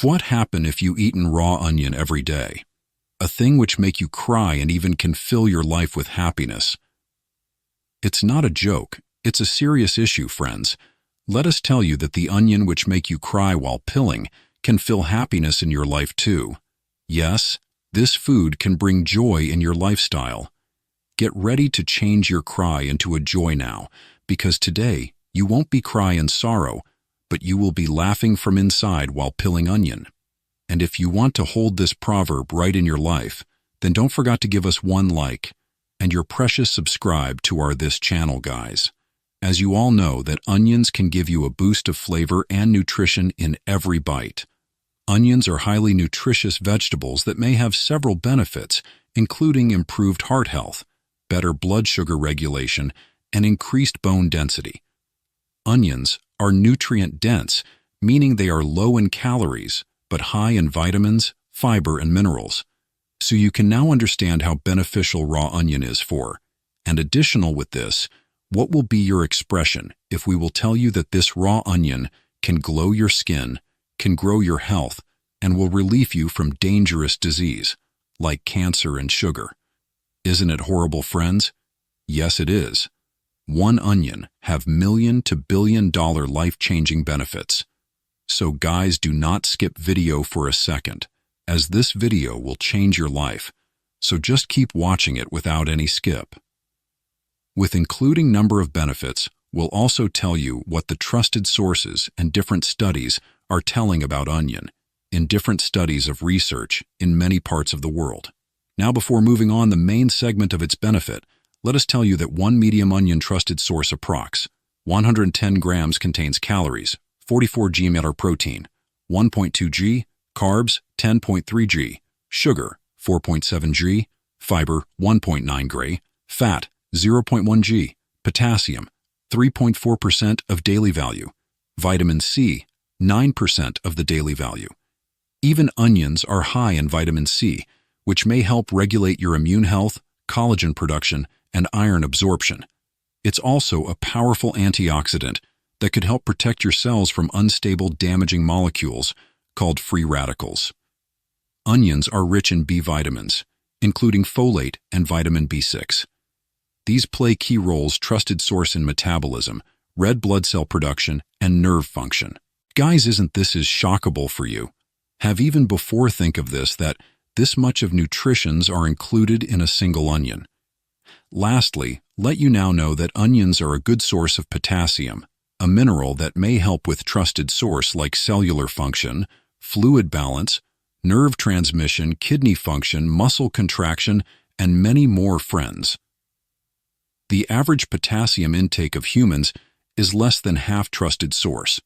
What happens if you eat a raw onion every day? A thing which make you cry and even can fill your life with happiness. It's not a joke, it's a serious issue, friends. Let us tell you that the onion which make you cry while pilling can fill happiness in your life too. Yes, this food can bring joy in your lifestyle. Get ready to change your cry into a joy now, because today you won't be crying in sorrow, but you will be laughing from inside while pilling onion. And if you want to hold this proverb right in your life, then don't forget to give us one like and your precious subscribe to this channel, guys. As you all know that onions can give you a boost of flavor and nutrition in every bite. Onions are highly nutritious vegetables that may have several benefits, including improved heart health, better blood sugar regulation, and increased bone density. Onions are nutrient-dense, meaning they are low in calories, but high in vitamins, fiber, and minerals. So you can now understand how beneficial raw onion is for. And additional with this, what will be your expression if we will tell you that this raw onion can glow your skin, can grow your health, and will relieve you from dangerous disease, like cancer and sugar? Isn't it horrible, friends? Yes, it is. One onion have million to billion-dollar life-changing benefits. So guys, do not skip video for a second, as this video will change your life. So just keep watching it without any skip. With including number of benefits, we'll also tell you what the trusted sources and different studies are telling about onion in different studies of research in many parts of the world. Now, before moving on the main segment of its benefit, let us tell you that one medium onion trusted source approx. 110 grams contains calories, 44 g matter protein, 1.2 g, carbs, 10.3 g, sugar, 4.7 g, fiber, 1.9 g, fat, 0.1 g, potassium, 3.4% of daily value, vitamin C, 9% of the daily value. Even onions are high in vitamin C, which may help regulate your immune health, collagen production, and iron absorption. It's also a powerful antioxidant that could help protect your cells from unstable, damaging molecules called free radicals. Onions are rich in B vitamins, including folate and vitamin B6. These play key roles trusted source in metabolism, red blood cell production, and nerve function. Guys, isn't this as shockable for you? Have even before think of this that this much of nutritions are included in a single onion. Lastly, let you now know that onions are a good source of potassium, a mineral that may help with trusted source like cellular function, fluid balance, nerve transmission, kidney function, muscle contraction, and many more, friends. The average potassium intake of humans is less than half trusted source.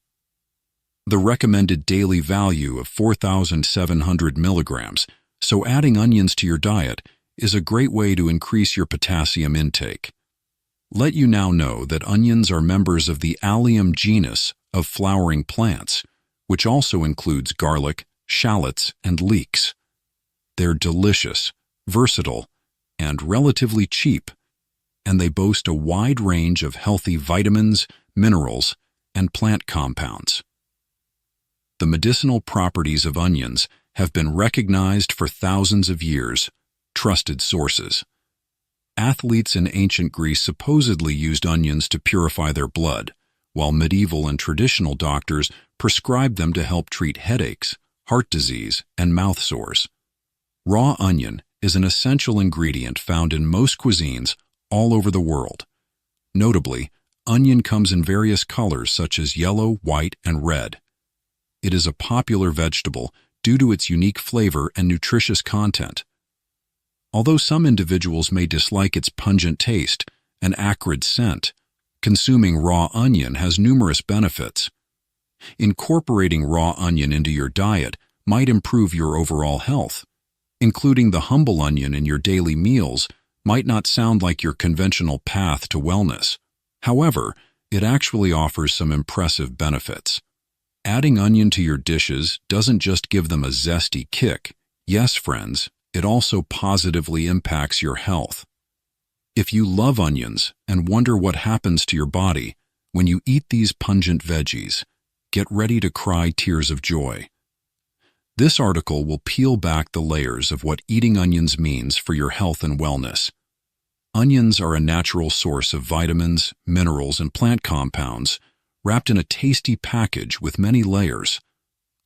The recommended daily value of 4,700 milligrams, so adding onions to your diet is a great way to increase your potassium intake. Let you now know that onions are members of the Allium genus of flowering plants, which also includes garlic, shallots, and leeks. They're delicious, versatile, and relatively cheap, and they boast a wide range of healthy vitamins, minerals, and plant compounds. The medicinal properties of onions have been recognized for thousands of years. Trusted sources. Athletes in ancient Greece supposedly used onions to purify their blood, while medieval and traditional doctors prescribed them to help treat headaches, heart disease, and mouth sores. Raw onion is an essential ingredient found in most cuisines all over the world. Notably, onion comes in various colors such as yellow, white, and red. It is a popular vegetable due to its unique flavor and nutritious content. Although some individuals may dislike its pungent taste and acrid scent, consuming raw onion has numerous benefits. Incorporating raw onion into your diet might improve your overall health. Including the humble onion in your daily meals might not sound like your conventional path to wellness. However, it actually offers some impressive benefits. Adding onion to your dishes doesn't just give them a zesty kick. Yes, friends, it also positively impacts your health. If you love onions and wonder what happens to your body when you eat these pungent veggies, get ready to cry tears of joy. This article will peel back the layers of what eating onions means for your health and wellness. Onions are a natural source of vitamins, minerals, and plant compounds, wrapped in a tasty package with many layers.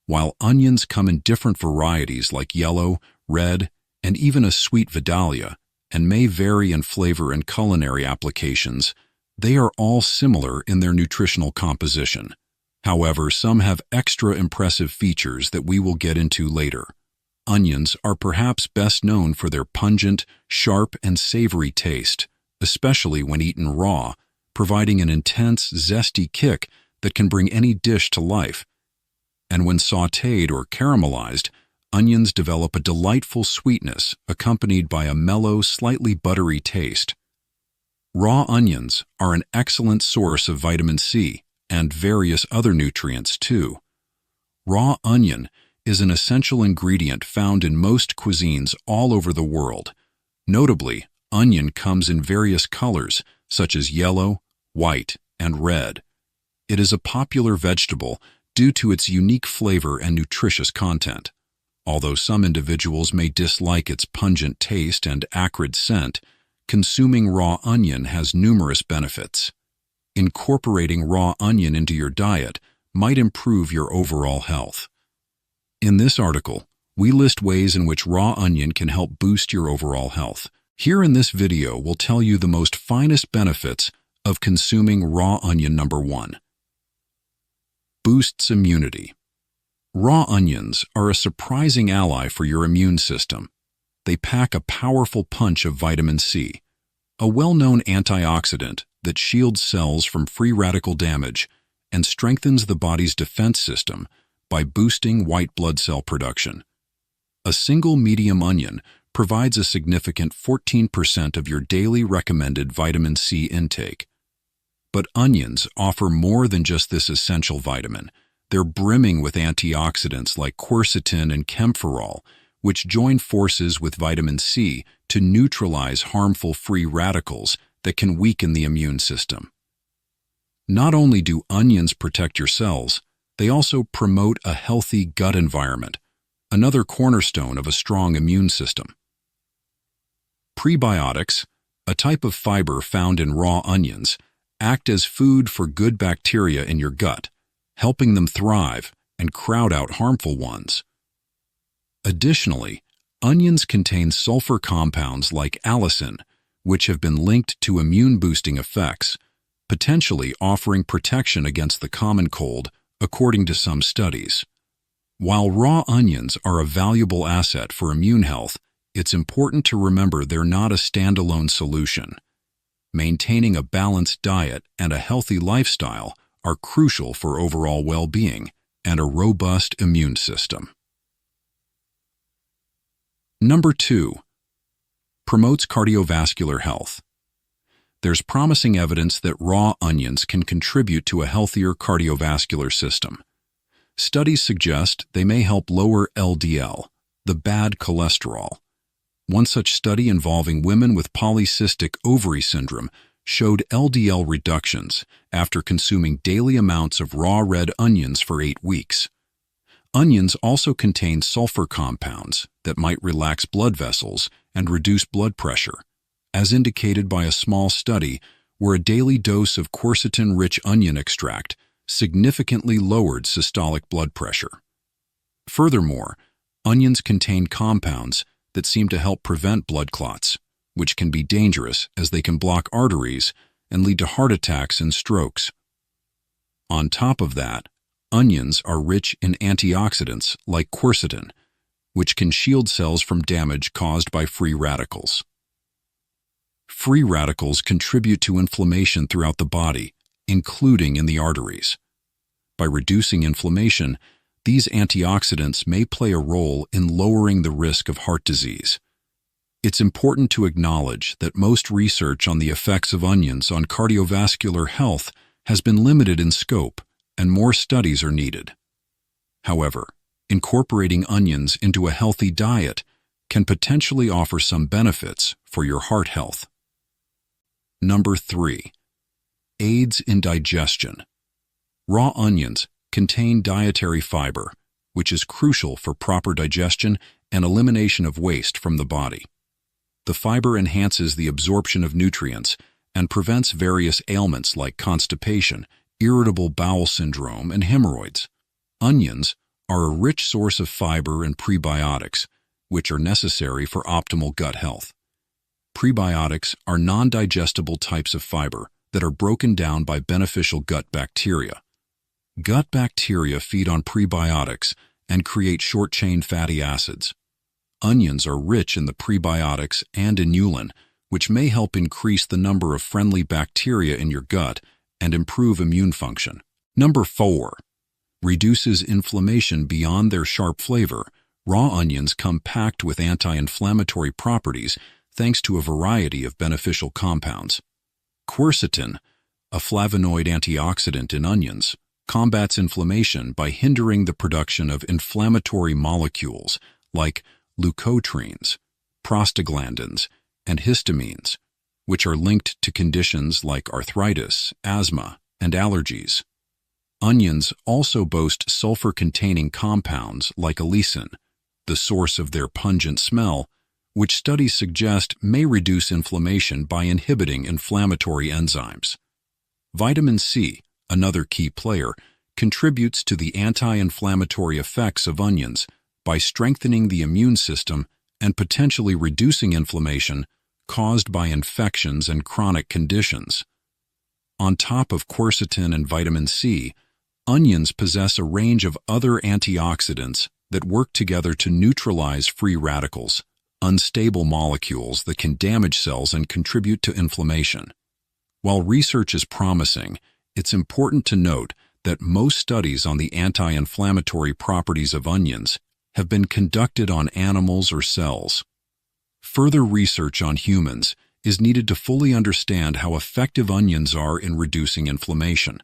While onions come in different varieties like yellow, red, and even a sweet Vidalia, and may vary in flavor and culinary applications, they are all similar in their nutritional composition. However, some have extra impressive features that we will get into later. Onions are perhaps best known for their pungent, sharp, and savory taste, especially when eaten raw, providing an intense, zesty kick that can bring any dish to life. And when sautéed or caramelized, onions develop a delightful sweetness accompanied by a mellow, slightly buttery taste. Raw onions are an excellent source of vitamin C and various other nutrients too. Raw onion is an essential ingredient found in most cuisines all over the world. Notably, onion comes in various colors such as yellow, white, and red. It is a popular vegetable due to its unique flavor and nutritious content. Although some individuals may dislike its pungent taste and acrid scent, consuming raw onion has numerous benefits. Incorporating raw onion into your diet might improve your overall health. In this article, we list ways in which raw onion can help boost your overall health. Here in this video, we'll tell you the most finest benefits of consuming raw onion. Number 1. Boosts immunity. Raw onions are a surprising ally for your immune system. They pack a powerful punch of vitamin C, a well-known antioxidant that shields cells from free radical damage and strengthens the body's defense system by boosting white blood cell production. A single medium onion provides a significant 14% of your daily recommended vitamin C intake. But onions offer more than just this essential vitamin. They're brimming with antioxidants like quercetin and camphorol, which join forces with vitamin C to neutralize harmful free radicals that can weaken the immune system. Not only do onions protect your cells, they also promote a healthy gut environment, another cornerstone of a strong immune system. Prebiotics, a type of fiber found in raw onions, act as food for good bacteria in your gut, helping them thrive and crowd out harmful ones. Additionally, onions contain sulfur compounds like allicin, which have been linked to immune-boosting effects, potentially offering protection against the common cold, according to some studies. While raw onions are a valuable asset for immune health, it's important to remember they're not a standalone solution. Maintaining a balanced diet and a healthy lifestyle are crucial for overall well-being and a robust immune system. Number 2. Promotes cardiovascular health. There's promising evidence that raw onions can contribute to a healthier cardiovascular system. Studies suggest they may help lower LDL, the bad cholesterol. One such study involving women with polycystic ovary syndrome showed LDL reductions after consuming daily amounts of raw red onions for 8 weeks. Onions also contain sulfur compounds that might relax blood vessels and reduce blood pressure, as indicated by a small study where a daily dose of quercetin-rich onion extract significantly lowered systolic blood pressure. Furthermore, onions contain compounds that seem to help prevent blood clots, which can be dangerous as they can block arteries and lead to heart attacks and strokes. On top of that, onions are rich in antioxidants like quercetin, which can shield cells from damage caused by free radicals. Free radicals contribute to inflammation throughout the body, including in the arteries. By reducing inflammation, these antioxidants may play a role in lowering the risk of heart disease. It's important to acknowledge that most research on the effects of onions on cardiovascular health has been limited in scope, and more studies are needed. However, incorporating onions into a healthy diet can potentially offer some benefits for your heart health. Number 3. Aids in digestion. Raw onions contain dietary fiber, which is crucial for proper digestion and elimination of waste from the body. The fiber enhances the absorption of nutrients and prevents various ailments like constipation, irritable bowel syndrome, and hemorrhoids. Onions are a rich source of fiber and prebiotics, which are necessary for optimal gut health. Prebiotics are non-digestible types of fiber that are broken down by beneficial gut bacteria. Gut bacteria feed on prebiotics and create short-chain fatty acids. Onions are rich in the prebiotics and inulin, which may help increase the number of friendly bacteria in your gut and improve immune function. Number 4. Reduces inflammation beyond their sharp flavor. Raw onions come packed with anti-inflammatory properties thanks to a variety of beneficial compounds. Quercetin, a flavonoid antioxidant in onions, combats inflammation by hindering the production of inflammatory molecules like leukotrienes, prostaglandins, and histamines, which are linked to conditions like arthritis, asthma, and allergies. Onions also boast sulfur-containing compounds like allicin, the source of their pungent smell, which studies suggest may reduce inflammation by inhibiting inflammatory enzymes. Vitamin C, another key player, contributes to the anti-inflammatory effects of onions by strengthening the immune system and potentially reducing inflammation caused by infections and chronic conditions. On top of quercetin and vitamin C, onions possess a range of other antioxidants that work together to neutralize free radicals, unstable molecules that can damage cells and contribute to inflammation. While research is promising, it's important to note that most studies on the anti-inflammatory properties of onions have been conducted on animals or cells. Further research on humans is needed to fully understand how effective onions are in reducing inflammation.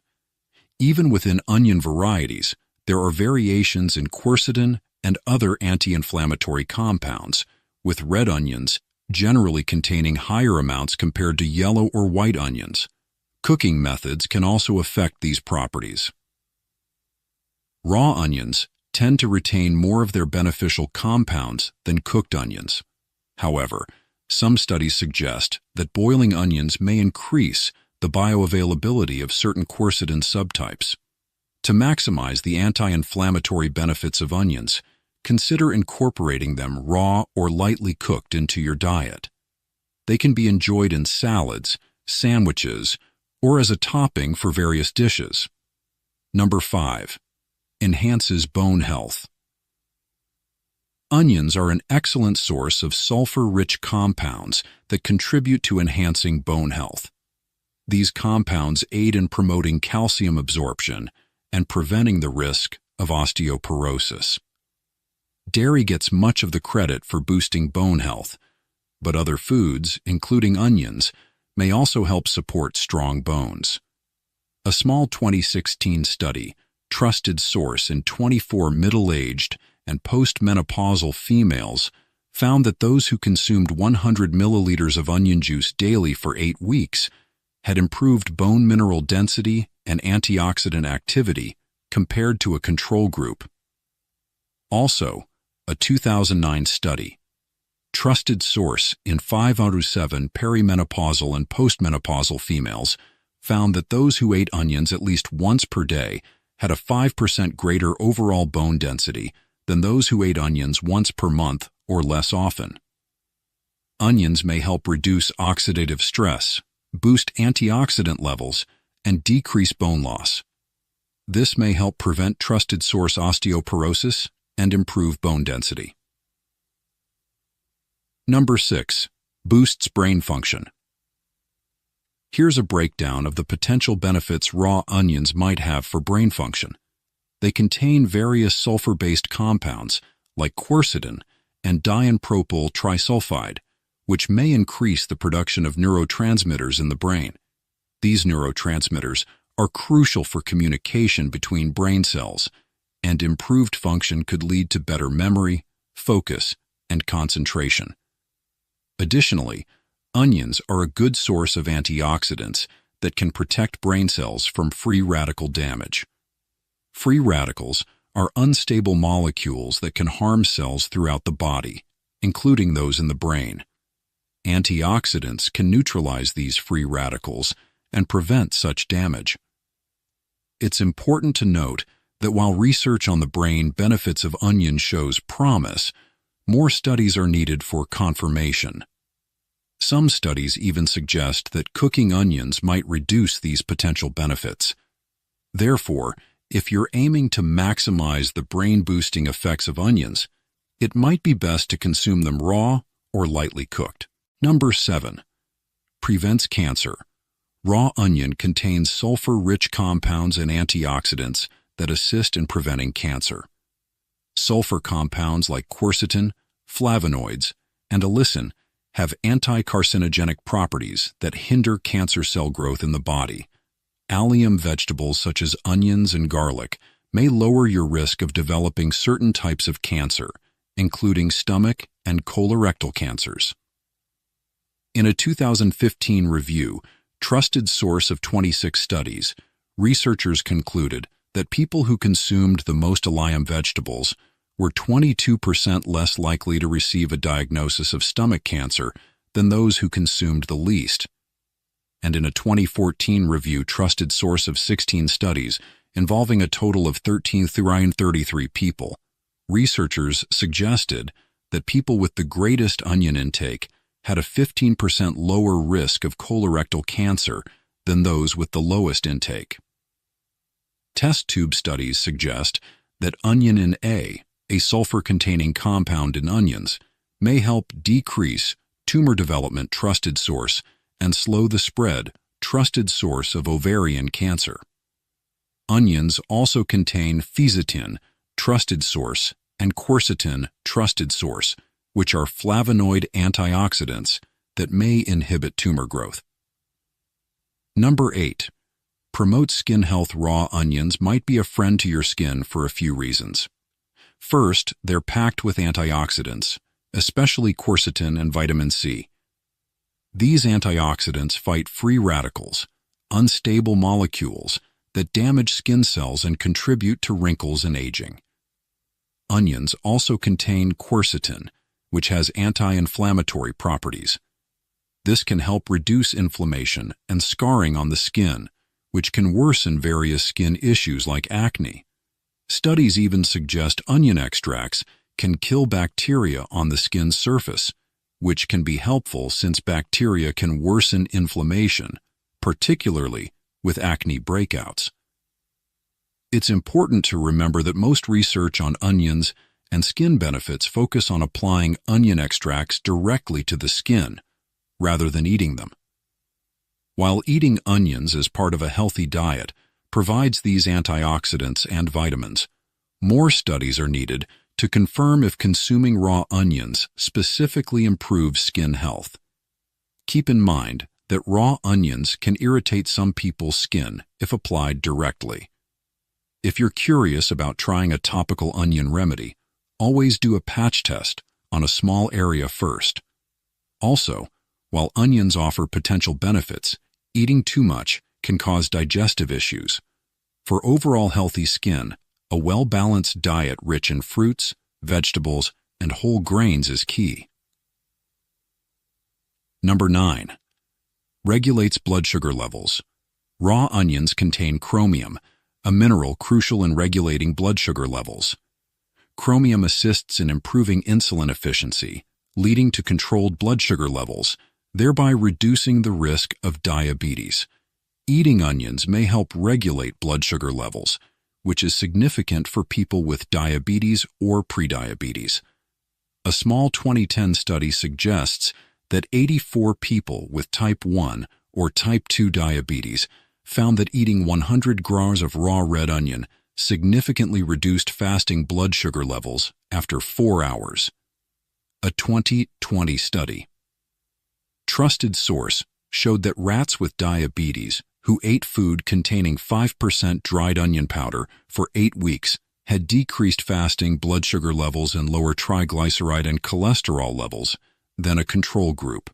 Even within onion varieties, there are variations in quercetin and other anti-inflammatory compounds, with red onions generally containing higher amounts compared to yellow or white onions. Cooking methods can also affect these properties. Raw onions tend to retain more of their beneficial compounds than cooked onions. However, some studies suggest that boiling onions may increase the bioavailability of certain quercetin subtypes. To maximize the anti-inflammatory benefits of onions, consider incorporating them raw or lightly cooked into your diet. They can be enjoyed in salads, sandwiches, or as a topping for various dishes. Number 5. Enhances bone health. Onions are an excellent source of sulfur-rich compounds that contribute to enhancing bone health. These compounds aid in promoting calcium absorption and preventing the risk of osteoporosis. Dairy gets much of the credit for boosting bone health, but other foods, including onions, may also help support strong bones. A small 2016 study, trusted source in 24 middle-aged and postmenopausal females, found that those who consumed 100 milliliters of onion juice daily for 8 weeks had improved bone mineral density and antioxidant activity compared to a control group. Also, a 2009 study, trusted source in 5 out of 7 perimenopausal and postmenopausal females, found that those who ate onions at least once per day had a 5% greater overall bone density than those who ate onions once per month or less often. Onions may help reduce oxidative stress, boost antioxidant levels, and decrease bone loss. This may help prevent trusted source osteoporosis and improve bone density. Number 6. Boosts brain function. Here's a breakdown of the potential benefits raw onions might have for brain function. They contain various sulfur-based compounds like quercetin and dienpropyl trisulfide, which may increase the production of neurotransmitters in the brain. These neurotransmitters are crucial for communication between brain cells, and improved function could lead to better memory, focus, and concentration. Additionally, onions are a good source of antioxidants that can protect brain cells from free radical damage. Free radicals are unstable molecules that can harm cells throughout the body, including those in the brain. Antioxidants can neutralize these free radicals and prevent such damage. It's important to note that while research on the brain benefits of onion shows promise, more studies are needed for confirmation. Some studies even suggest that cooking onions might reduce these potential benefits. Therefore, if you're aiming to maximize the brain-boosting effects of onions, it might be best to consume them raw or lightly cooked. Number 7. Prevents cancer. Raw onion contains sulfur-rich compounds and antioxidants that assist in preventing cancer. Sulfur compounds like quercetin, flavonoids, and allicin have anti-carcinogenic properties that hinder cancer cell growth in the body. Allium vegetables such as onions and garlic may lower your risk of developing certain types of cancer, including stomach and colorectal cancers. In a 2015 review, trusted source of 26 studies, researchers concluded that people who consumed the most allium vegetables were 22% less likely to receive a diagnosis of stomach cancer than those who consumed the least. And in a 2014 review, trusted source of 16 studies involving a total of 1,333 people, researchers suggested that people with the greatest onion intake had a 15% lower risk of colorectal cancer than those with the lowest intake. Test tube studies suggest that onion a sulfur-containing compound in onions, may help decrease tumor development, trusted source, and slow the spread, trusted source, of ovarian cancer. Onions also contain fisetin, trusted source, and quercetin, trusted source, which are flavonoid antioxidants that may inhibit tumor growth. Number 8. Promote skin health. Raw onions might be a friend to your skin for a few reasons. First, they're packed with antioxidants, especially quercetin and vitamin C. These antioxidants fight free radicals, unstable molecules that damage skin cells and contribute to wrinkles and aging. Onions also contain quercetin, which has anti-inflammatory properties. This can help reduce inflammation and scarring on the skin, which can worsen various skin issues like acne. Studies even suggest onion extracts can kill bacteria on the skin's surface, which can be helpful since bacteria can worsen inflammation, particularly with acne breakouts. It's important to remember that most research on onions and skin benefits focus on applying onion extracts directly to the skin, rather than eating them. While eating onions as part of a healthy diet provides these antioxidants and vitamins, more studies are needed to confirm if consuming raw onions specifically improves skin health. Keep in mind that raw onions can irritate some people's skin if applied directly. If you're curious about trying a topical onion remedy, always do a patch test on a small area first. Also, while onions offer potential benefits, eating too much can cause digestive issues. For overall healthy skin, a well-balanced diet rich in fruits, vegetables, and whole grains is key. Number 9. Regulates blood sugar levels. Raw onions contain chromium, a mineral crucial in regulating blood sugar levels. Chromium assists in improving insulin efficiency, leading to controlled blood sugar levels, thereby reducing the risk of diabetes. Eating onions may help regulate blood sugar levels, which is significant for people with diabetes or prediabetes. A small 2010 study suggests that 84 people with type 1 or type 2 diabetes found that eating 100 grams of raw red onion significantly reduced fasting blood sugar levels after 4 hours. A 2020 study. Trusted source showed that rats with diabetes who ate food containing 5% dried onion powder for 8 weeks had decreased fasting blood sugar levels and lower triglyceride and cholesterol levels than a control group.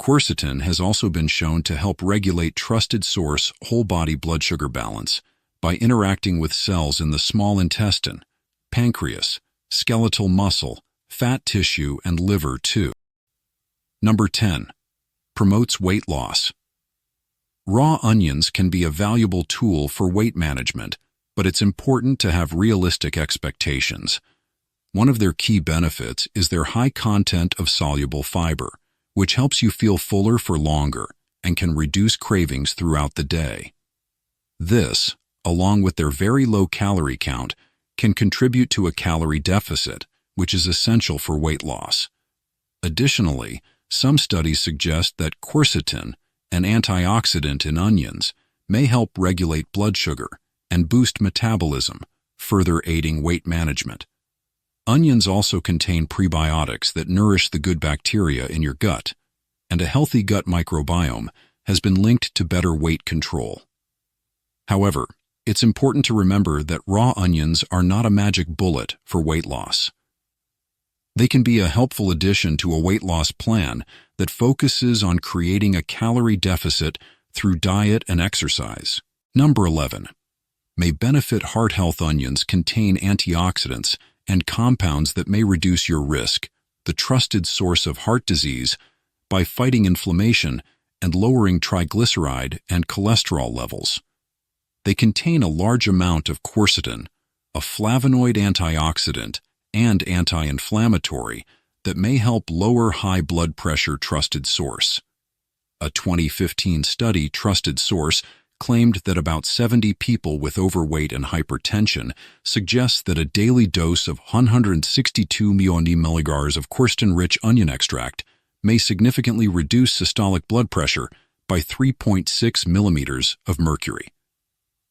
Quercetin has also been shown to help regulate trusted source whole body blood sugar balance by interacting with cells in the small intestine, pancreas, skeletal muscle, fat tissue, and liver too. Number 10. Promotes weight loss. Raw onions can be a valuable tool for weight management, but it's important to have realistic expectations. One of their key benefits is their high content of soluble fiber, which helps you feel fuller for longer and can reduce cravings throughout the day. This, along with their very low calorie count, can contribute to a calorie deficit, which is essential for weight loss. Additionally, some studies suggest that quercetin, an antioxidant in onions, may help regulate blood sugar and boost metabolism, further aiding weight management. Onions also contain prebiotics that nourish the good bacteria in your gut, and a healthy gut microbiome has been linked to better weight control. However, it's important to remember that raw onions are not a magic bullet for weight loss. They can be a helpful addition to a weight loss plan that focuses on creating a calorie deficit through diet and exercise. Number 11. May benefit heart health. Onions contain antioxidants and compounds that may reduce your risk, the trusted source of heart disease, by fighting inflammation and lowering triglyceride and cholesterol levels. They contain a large amount of quercetin, a flavonoid antioxidant and anti-inflammatory that may help lower high blood pressure. Trusted source. A 2015 study, Trusted Source, claimed that about 70 people with overweight and hypertension suggests that a daily dose of 162 mg of quercetin-rich onion extract may significantly reduce systolic blood pressure by 3.6 millimeters of mercury.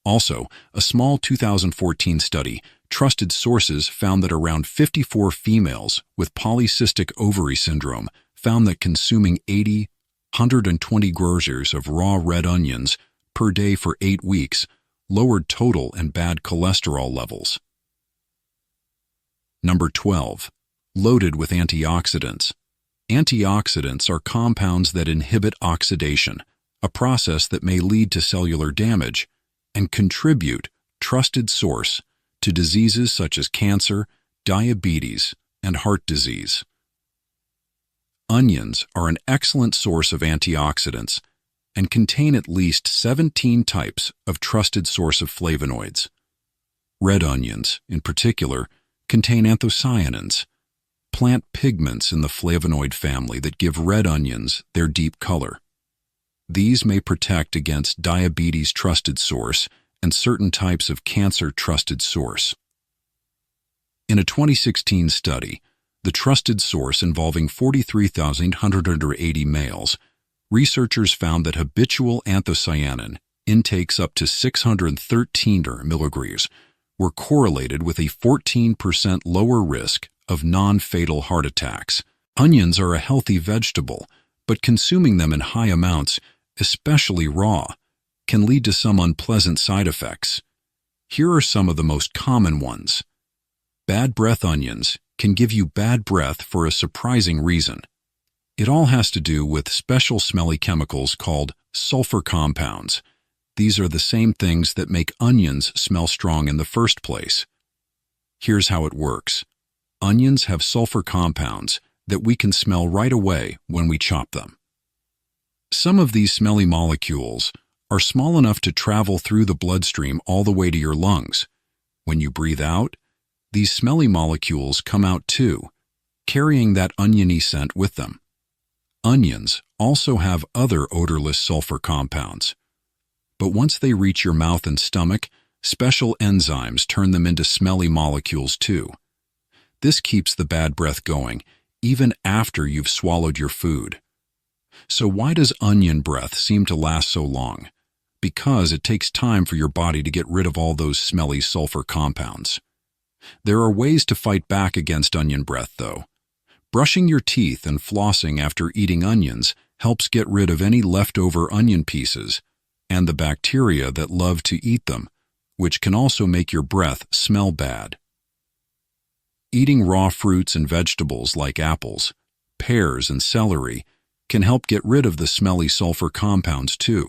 Also, a small 2014 study, Trusted Sources, found that around 54 females with polycystic ovary syndrome found that consuming 120 grams of raw red onions per day for 8 weeks lowered total and bad cholesterol levels. Number 12. Loaded with antioxidants. Antioxidants are compounds that inhibit oxidation, a process that may lead to cellular damage, and contribute, Trusted Source, to diseases such as cancer, diabetes, and heart disease. Onions are an excellent source of antioxidants and contain at least 17 types of Trusted Source of flavonoids. Red onions, in particular, contain anthocyanins, plant pigments in the flavonoid family that give red onions their deep color. These may protect against diabetes. Trusted Source and certain types of cancer. Trusted Source. In a 2016 study, the Trusted Source involving 43,180 males, researchers found that habitual anthocyanin intakes up to 613 milligrams were correlated with a 14% lower risk of non-fatal heart attacks. Onions are a healthy vegetable, but consuming them in high amounts, especially raw, can lead to some unpleasant side effects. Here are some of the most common ones. Bad breath. Onions can give you bad breath for a surprising reason. It all has to do with special smelly chemicals called sulfur compounds. These are the same things that make onions smell strong in the first place. Here's how it works. Onions have sulfur compounds that we can smell right away when we chop them. Some of these smelly molecules are small enough to travel through the bloodstream all the way to your lungs. When you breathe out, these smelly molecules come out too, carrying that oniony scent with them. Onions also have other odorless sulfur compounds. But once they reach your mouth and stomach, special enzymes turn them into smelly molecules too. This keeps the bad breath going, even after you've swallowed your food. So why does onion breath seem to last so long? Because it takes time for your body to get rid of all those smelly sulfur compounds. There are ways to fight back against onion breath, though. Brushing your teeth and flossing after eating onions helps get rid of any leftover onion pieces and the bacteria that love to eat them, which can also make your breath smell bad. Eating raw fruits and vegetables like apples, pears, and celery can help get rid of the smelly sulfur compounds too.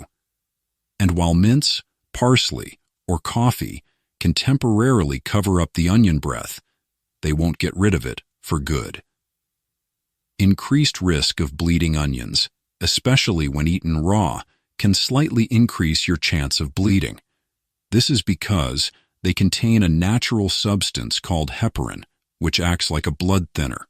And while mints, parsley, or coffee can temporarily cover up the onion breath. They won't get rid of it for good. Increased risk of bleeding onions, especially when eaten raw, can slightly increase your chance of bleeding. This is because they contain a natural substance called heparin, which acts like a blood thinner.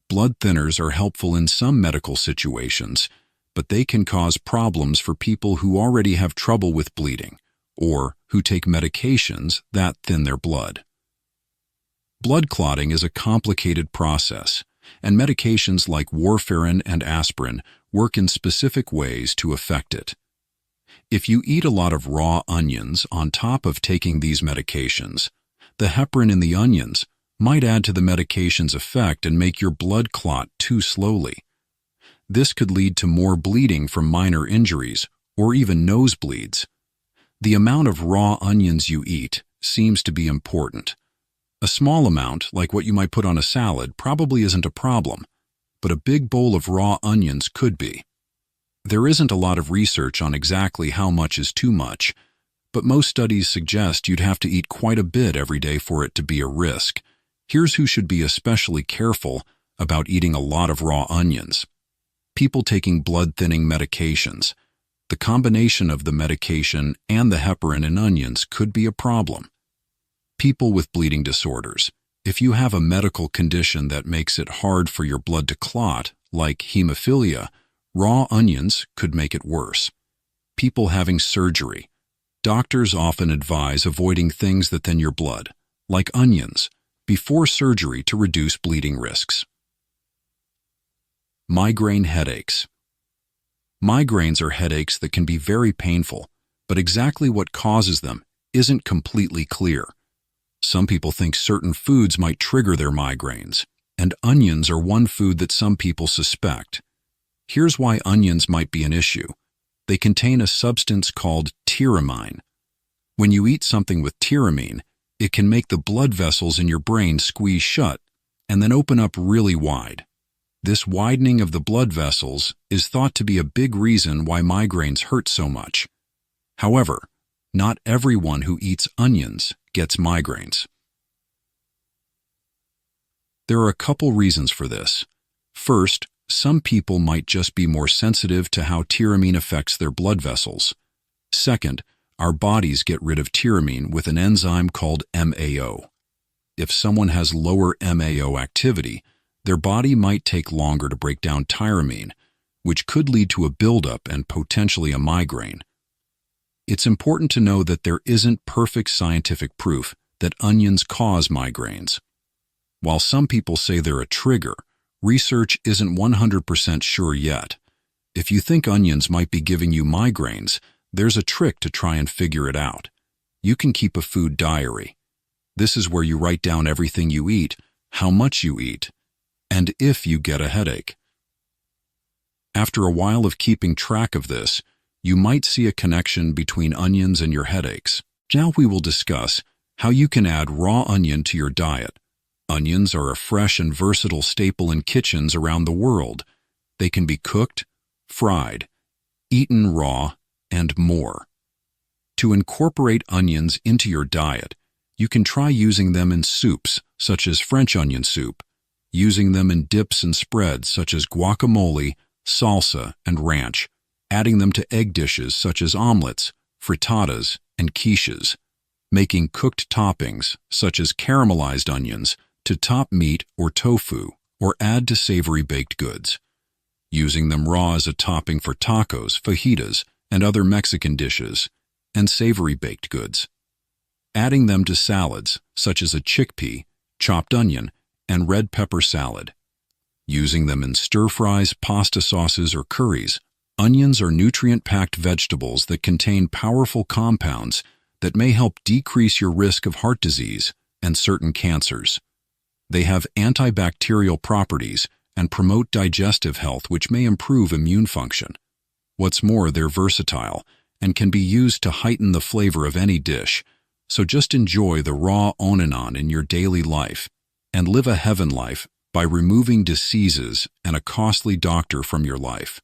Blood thinners are helpful in some medical situations, but they can cause problems for people who already have trouble with bleeding or who take medications that thin their blood. Blood clotting is a complicated process, and medications like warfarin and aspirin work in specific ways to affect it. If you eat a lot of raw onions on top of taking these medications, the heparin in the onions might add to the medication's effect and make your blood clot too slowly. This could lead to more bleeding from minor injuries or even nosebleeds. The amount of raw onions you eat seems to be important. A small amount, like what you might put on a salad, probably isn't a problem, but a big bowl of raw onions could be. There isn't a lot of research on exactly how much is too much, but most studies suggest you'd have to eat quite a bit every day for it to be a risk. Here's who should be especially careful about eating a lot of raw onions. People taking blood-thinning medications. The combination of the medication and the heparin in onions could be a problem. People with bleeding disorders. If you have a medical condition that makes it hard for your blood to clot, like hemophilia, raw onions could make it worse. People having surgery. Doctors often advise avoiding things that thin your blood, like onions, before surgery to reduce bleeding risks. Migraine headaches. Migraines are headaches that can be very painful, but exactly what causes them isn't completely clear. Some people think certain foods might trigger their migraines, and onions are one food that some people suspect. Here's why onions might be an issue. They contain a substance called tyramine. When you eat something with tyramine, it can make the blood vessels in your brain squeeze shut and then open up really wide. This widening of the blood vessels is thought to be a big reason why migraines hurt so much. However, not everyone who eats onions gets migraines. There are a couple reasons for this. First, some people might just be more sensitive to how tyramine affects their blood vessels. Second, our bodies get rid of tyramine with an enzyme called MAO. If someone has lower MAO activity, their body might take longer to break down tyramine, which could lead to a buildup and potentially a migraine. It's important to know that there isn't perfect scientific proof that onions cause migraines. While some people say they're a trigger, research isn't 100% sure yet. If you think onions might be giving you migraines, there's a trick to try and figure it out. You can keep a food diary. This is where you write down everything you eat, how much you eat, and if you get a headache. After a while of keeping track of this, you might see a connection between onions and your headaches. Now we will discuss how you can add raw onion to your diet. Onions are a fresh and versatile staple in kitchens around the world. They can be cooked, fried, eaten raw, and more. To incorporate onions into your diet, you can try using them in soups, such as French onion soup, using them in dips and spreads such as guacamole, salsa, and ranch, adding them to egg dishes such as omelets, frittatas, and quiches, making cooked toppings such as caramelized onions to top meat or tofu or add to savory baked goods, using them raw as a topping for tacos, fajitas, and other Mexican dishes, and savory baked goods, adding them to salads such as a chickpea, chopped onion, and red pepper salad, using them in stir-fries, pasta sauces, or curries. Onions are nutrient-packed vegetables that contain powerful compounds that may help decrease your risk of heart disease and certain cancers. They have antibacterial properties and promote digestive health, which may improve immune function. What's more, they're versatile and can be used to heighten the flavor of any dish, so just enjoy the raw onion in your daily life and live a heaven life by removing diseases and a costly doctor from your life.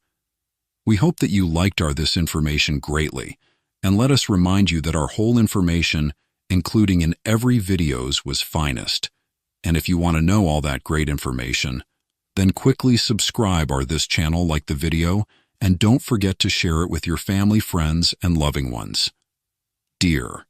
We hope that you liked this information greatly, And let us remind you that our whole information, including in every videos, was finest. And if you want to know all that great information, then quickly subscribe our this channel, like the video, and don't forget to share it with your family, friends, and loving ones. Dear